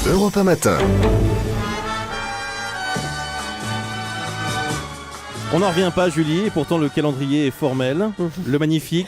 Europe 1 Matin. On n'en revient pas, Julie, et pourtant le calendrier est formel. Le magnifique,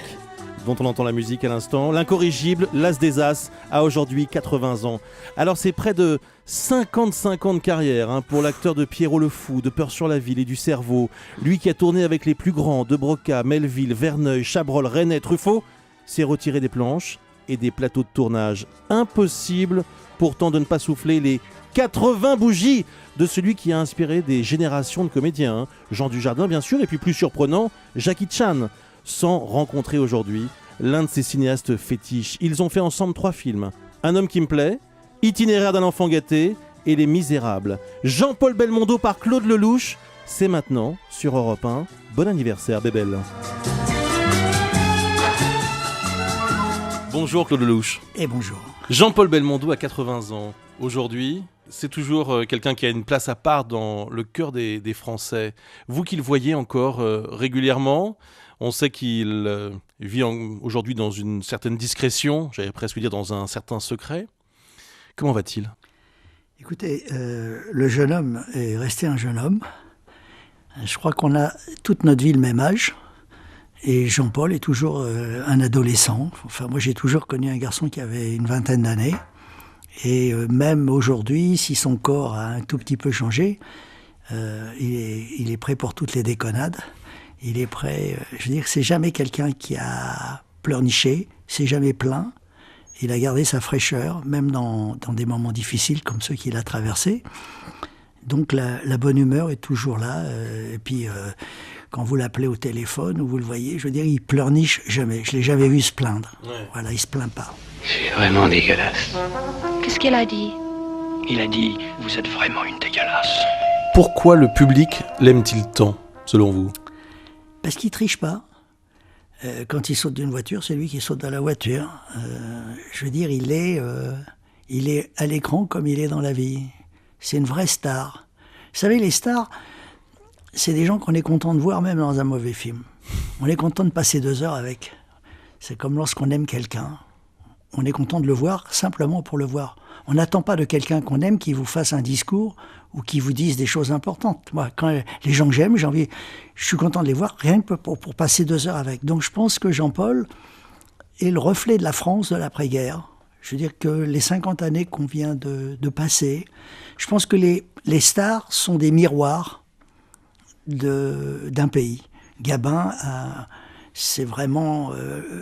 dont on entend la musique à l'instant, l'incorrigible, l'as des as, a aujourd'hui 80 ans. Alors c'est près de 55 ans de carrière pour l'acteur de Pierrot le Fou, de Peur sur la Ville et du Cerveau. Lui qui a tourné avec les plus grands, De Broca, Melville, Verneuil, Chabrol, Resnais, Truffaut, s'est retiré des planches et des plateaux de tournage. Impossible pourtant de ne pas souffler les 80 bougies de celui qui a inspiré des générations de comédiens. Jean Dujardin bien sûr, et puis plus surprenant, Jackie Chan, sans rencontrer aujourd'hui l'un de ses cinéastes fétiches. Ils ont fait ensemble 3 films. Un homme qui me plaît, Itinéraire d'un enfant gâté et Les Misérables. Jean-Paul Belmondo par Claude Lelouch, c'est maintenant sur Europe 1. Bon anniversaire Bébel. Bonjour Claude Lelouch. Et bonjour. Jean-Paul Belmondo a 80 ans. Aujourd'hui, c'est toujours quelqu'un qui a une place à part dans le cœur des Français. Vous qui le voyez encore régulièrement, on sait qu'il vit aujourd'hui dans une certaine discrétion, j'allais presque dire dans un certain secret. Comment va-t-il ? Écoutez, le jeune homme est resté un jeune homme. Je crois qu'on a toute notre vie le même âge. Et Jean-Paul est toujours un adolescent. Enfin, moi, j'ai toujours connu un garçon qui avait une vingtaine d'années. Et même aujourd'hui, si son corps a un tout petit peu changé, il est prêt pour toutes les déconnades. Il est prêt, je veux dire, c'est jamais quelqu'un qui a pleurniché, c'est jamais plaint. Il a gardé sa fraîcheur, même dans des moments difficiles comme ceux qu'il a traversés. Donc la bonne humeur est toujours là. Et puis, quand vous l'appelez au téléphone ou vous le voyez, je veux dire, il pleurniche jamais. Je l'ai jamais vu se plaindre. Ouais. Voilà, il se plaint pas. C'est vraiment dégueulasse. Qu'est-ce qu'elle a dit ? Il a dit, vous êtes vraiment une dégueulasse. Pourquoi le public l'aime-t-il tant, selon vous ? Parce qu'il triche pas. Quand il saute d'une voiture, c'est lui qui saute dans la voiture. Je veux dire, il est à l'écran comme il est dans la vie. C'est une vraie star. Vous savez, les stars, c'est des gens qu'on est content de voir même dans un mauvais film. On est content de passer 2 heures avec. C'est comme lorsqu'on aime quelqu'un. On est content de le voir simplement pour le voir. On n'attend pas de quelqu'un qu'on aime qu'il vous fasse un discours ou qu'il vous dise des choses importantes. Moi, quand les gens que j'aime, je suis content de les voir rien que pour passer 2 heures avec. Donc je pense que Jean-Paul est le reflet de la France de l'après-guerre. Je veux dire que les 50 années qu'on vient de passer, je pense que les stars sont des miroirs d'un pays. Gabin, c'est vraiment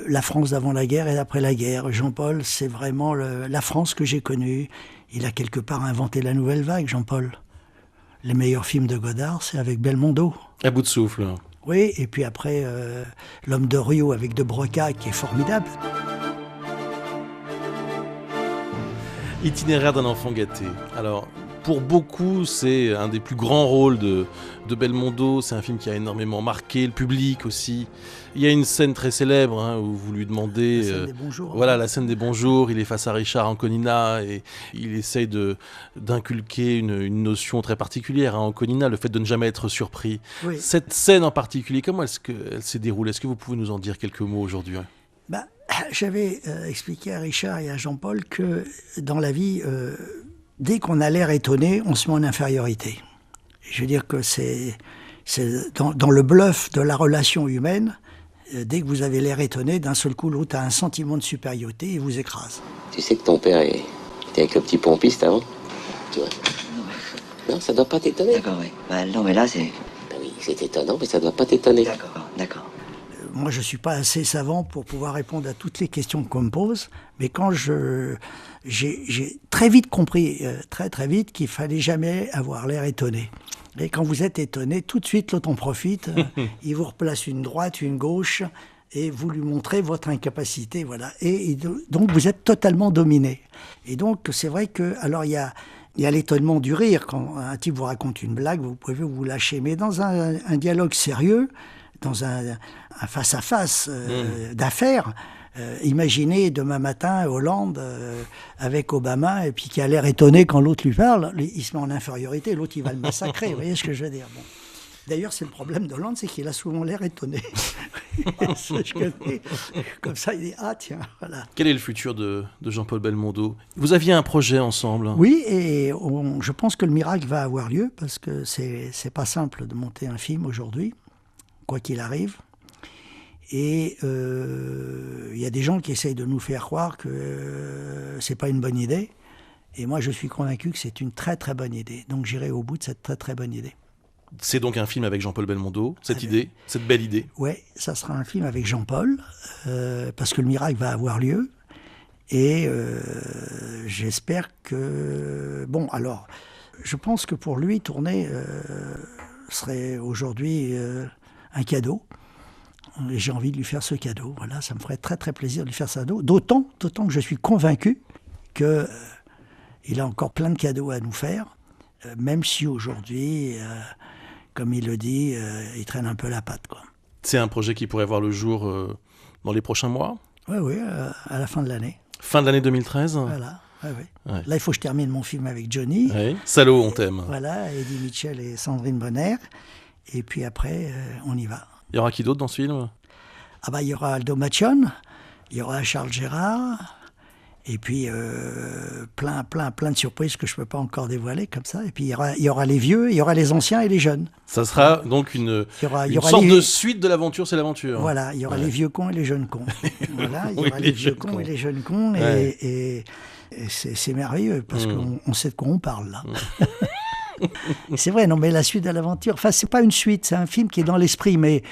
la France d'avant la guerre et d'après la guerre. Jean-Paul, c'est vraiment la France que j'ai connue. Il a quelque part inventé la nouvelle vague, Jean-Paul. Les meilleurs films de Godard, c'est avec Belmondo. À bout de souffle. Oui, et puis après, L'Homme de Rio avec De Broca, qui est formidable. Itinéraire d'un enfant gâté. Alors, pour beaucoup, c'est un des plus grands rôles de Belmondo. C'est un film qui a énormément marqué le public aussi. Il y a une scène très célèbre où vous lui demandez... La scène des bonjours. Voilà, la scène des bonjours. Il est face à Richard Anconina et il essaye d'inculquer une notion très particulière à Anconina, le fait de ne jamais être surpris. Oui. Cette scène en particulier, comment est-ce qu'elle s'est déroulée ? Est-ce que vous pouvez nous en dire quelques mots aujourd'hui ? J'avais expliqué à Richard et à Jean-Paul que dans la vie, dès qu'on a l'air étonné, on se met en infériorité. Je veux dire que c'est dans le bluff de la relation humaine, dès que vous avez l'air étonné, d'un seul coup, l'autre a un sentiment de supériorité et vous écrase. Tu sais que ton père était avec le petit pompiste avant ? Tu vois ? Non, ça doit pas t'étonner. D'accord, oui. Non, mais là, c'est... Ben oui, c'est étonnant, mais ça doit pas t'étonner. D'accord. Moi, je ne suis pas assez savant pour pouvoir répondre à toutes les questions qu'on me pose, mais quand j'ai très vite compris, très vite, qu'il fallait jamais avoir l'air étonné. Et quand vous êtes étonné, tout de suite, l'autre en profite, il vous replace une droite, une gauche, et vous lui montrez votre incapacité, voilà. Et donc, vous êtes totalement dominé. Et donc, c'est vrai que, alors, il y a l'étonnement du rire. Quand un type vous raconte une blague, vous pouvez vous lâcher. Mais dans un dialogue sérieux, dans un face-à-face d'affaires, imaginez demain matin Hollande avec Obama et puis qui a l'air étonné quand l'autre lui parle, il se met en infériorité, l'autre il va le massacrer, vous voyez ce que je veux dire ? Bon. D'ailleurs, c'est le problème d'Hollande, c'est qu'il a souvent l'air étonné. Ça, je connais. Comme ça, il dit « Ah, tiens, voilà ». Quel est le futur de Jean-Paul Belmondo? Vous aviez un projet ensemble. Oui, et je pense que le miracle va avoir lieu, parce que c'est pas simple de monter un film aujourd'hui, quoi qu'il arrive. Et il y a des gens qui essayent de nous faire croire que c'est pas une bonne idée. Et moi, je suis convaincu que c'est une très très bonne idée. Donc j'irai au bout de cette très très bonne idée. C'est donc un film avec Jean-Paul Belmondo, cette belle idée. Oui, ça sera un film avec Jean-Paul, parce que le miracle va avoir lieu. Et j'espère que... Bon, alors, je pense que pour lui, tourner serait aujourd'hui un cadeau. Et j'ai envie de lui faire ce cadeau. Voilà, ça me ferait très très plaisir de lui faire ce cadeau. D'autant que je suis convaincu qu'il a encore plein de cadeaux à nous faire, même si aujourd'hui... comme il le dit, il traîne un peu la patte, quoi. C'est un projet qui pourrait voir le jour dans les prochains mois? Oui, à la fin de l'année. Fin de l'année 2013? Voilà, oui. Ouais. Là, il faut que je termine mon film avec Johnny. Ouais. Salaud, on t'aime. Voilà, Eddie Mitchell et Sandrine Bonner. Et puis après, on y va. Il y aura qui d'autre dans ce film? Ah bah, il y aura Aldo Machon, il y aura Charles Gérard... Et puis, plein de surprises que je ne peux pas encore dévoiler comme ça. Et puis, il y aura les vieux, il y aura les anciens et les jeunes. Ça sera donc une sorte de suite de l'aventure, c'est l'aventure. Voilà, il y aura les vieux cons et les jeunes cons. Voilà, il y aura les vieux cons et les jeunes cons. Et c'est merveilleux, parce qu'on sait de quoi on parle, là. C'est vrai, non, mais la suite de l'aventure, enfin, c'est pas une suite, c'est un film qui est dans l'esprit, mais...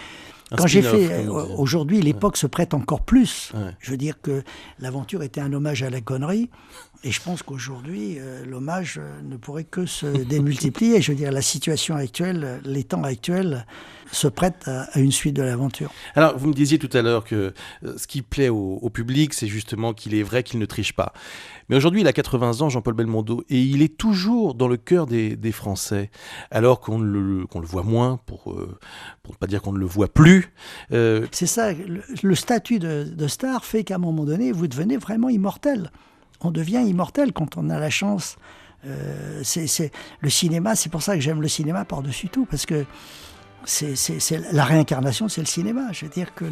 Quand j'ai fait, aujourd'hui, l'époque se prête encore plus. Ouais. Je veux dire que l'aventure était un hommage à la connerie. Et je pense qu'aujourd'hui, l'hommage ne pourrait que se démultiplier. Je veux dire, la situation actuelle, les temps actuels se prêtent à une suite de l'aventure. Alors, vous me disiez tout à l'heure que ce qui plaît au public, c'est justement qu'il est vrai qu'il ne triche pas. Mais aujourd'hui, il a 80 ans, Jean-Paul Belmondo, et il est toujours dans le cœur des Français, alors qu'on le voit moins, pour ne pas dire qu'on ne le voit plus. C'est ça, le statut de star fait qu'à un moment donné, vous devenez vraiment immortel. On devient immortel quand on a la chance. C'est le cinéma, c'est pour ça que j'aime le cinéma par-dessus tout, parce que c'est la réincarnation, c'est le cinéma. Je veux dire que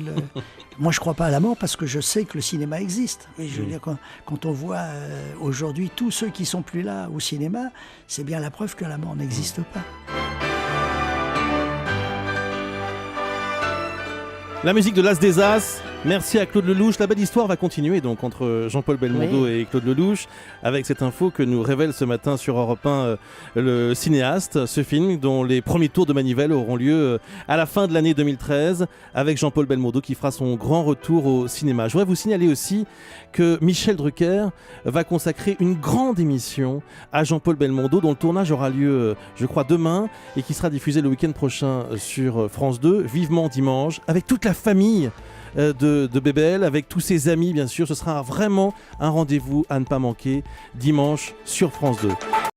moi, je ne crois pas à la mort parce que je sais que le cinéma existe. Et je veux dire, quand on voit aujourd'hui tous ceux qui sont plus là au cinéma, c'est bien la preuve que la mort n'existe pas. La musique de l'As des As. Merci à Claude Lelouch. La belle histoire va continuer donc entre Jean-Paul Belmondo et Claude Lelouch, avec cette info que nous révèle ce matin sur Europe 1 le cinéaste. Ce film dont les premiers tours de manivelle auront lieu à la fin de l'année 2013, avec Jean-Paul Belmondo qui fera son grand retour au cinéma. Je voudrais vous signaler aussi que Michel Drucker va consacrer une grande émission à Jean-Paul Belmondo, dont le tournage aura lieu, je crois, demain, et qui sera diffusé le week-end prochain sur France 2, vivement dimanche, avec toute la famille de Bébel, avec tous ses amis bien sûr. Ce sera vraiment un rendez-vous à ne pas manquer dimanche sur France 2.